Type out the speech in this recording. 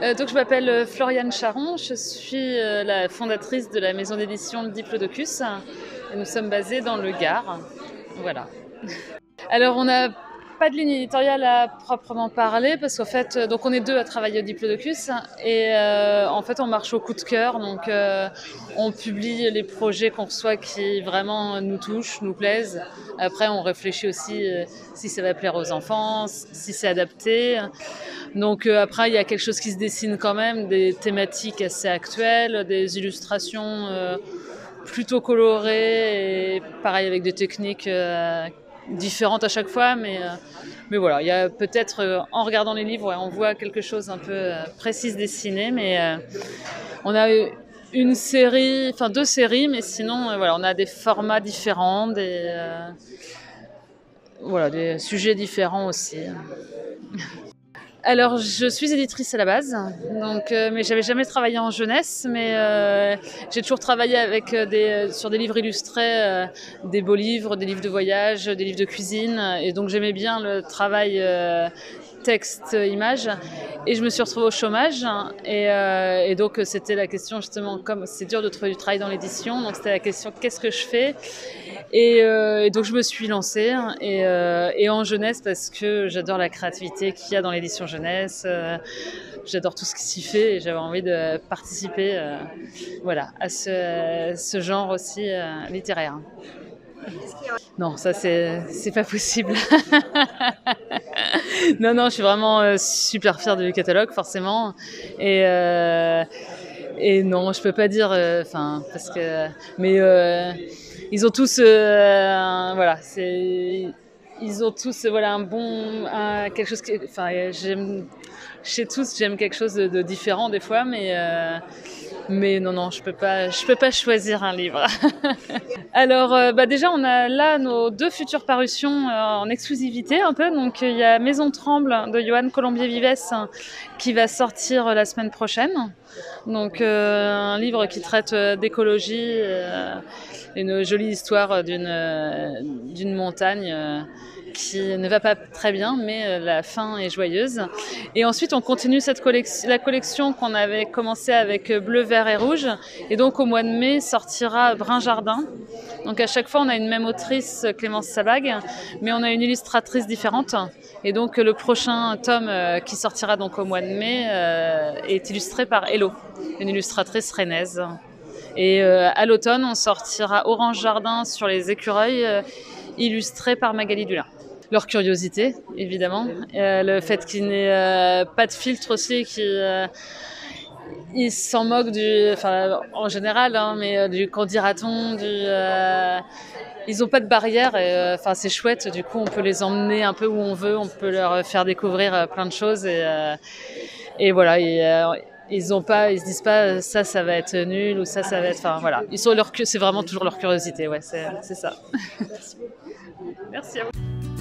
Donc je m'appelle Floriane Charon, je suis la fondatrice de la maison d'édition Diplodocus et nous sommes basés dans le Gard. Voilà. Alors on n'a pas de ligne éditoriale à proprement parler parce qu'en fait, donc on est deux à travailler au Diplodocus et en fait on marche au coup de cœur, donc on publie les projets qu'on reçoit qui vraiment nous touchent, nous plaisent. Après on réfléchit aussi si ça va plaire aux enfants, si c'est adapté. Donc après il y a quelque chose qui se dessine quand même, des thématiques assez actuelles, des illustrations plutôt colorées et pareil avec des techniques différentes à chaque fois, mais voilà, il y a peut-être en regardant les livres, ouais, on voit quelque chose un peu précis dessiné, mais on a une série, enfin deux séries, mais sinon voilà, on a des formats différents, voilà, des sujets différents aussi. Alors, je suis éditrice à la base, donc, mais j'avais jamais travaillé en jeunesse, mais j'ai toujours travaillé avec sur des livres illustrés, des beaux livres, des livres de voyage, des livres de cuisine, et donc j'aimais bien le travail texte, image, et je me suis retrouvée au chômage, et donc c'était la question justement, comme c'est dur de trouver du travail dans l'édition, donc c'était la question qu'est-ce que je fais, et donc je me suis lancée et en jeunesse parce que j'adore la créativité qu'il y a dans l'édition jeunesse, j'adore tout ce qui s'y fait et j'avais envie de participer voilà, à ce genre aussi littéraire. Non, ça c'est pas possible. Non, non, je suis vraiment super fière du catalogue forcément et non, je peux pas dire, enfin parce que, mais ils ont tous, voilà, ils ont tous, voilà, quelque chose qui, enfin, chez tous, j'aime quelque chose de différent des fois, mais non, non, je peux pas choisir un livre. Alors, déjà, on a là nos deux futures parutions en exclusivité un peu. Donc, il y a Maison Tremble de Johan Colombier-Vives qui va sortir la semaine prochaine. Donc, un livre qui traite d'écologie, une jolie histoire d'une montagne qui ne va pas très bien, mais la fin est joyeuse. Et ensuite, on continue la collection qu'on avait commencé avec Bleu, Vert et Rouge. Et donc, au mois de mai, sortira Brun Jardin. Donc, à chaque fois, on a une même autrice, Clémence Sabag, mais on a une illustratrice différente. Et donc, le prochain tome qui sortira donc au mois de mai est illustré par Hello, une illustratrice rennaise. Et à l'automne, on sortira Orange Jardin sur les écureuils, illustré par Magali Dulin. Leur curiosité, évidemment. Le fait qu'il n'ait pas de filtre aussi, ils s'en moquent en général, hein, mais du qu'en dira-t-on, ils n'ont pas de barrière, et c'est chouette. Du coup, on peut les emmener un peu où on veut, on peut leur faire découvrir plein de choses, et voilà. Ils se disent pas ça va être nul ou ça va être, enfin voilà. C'est vraiment toujours leur curiosité, ouais, c'est ça. Merci beaucoup. Merci à vous.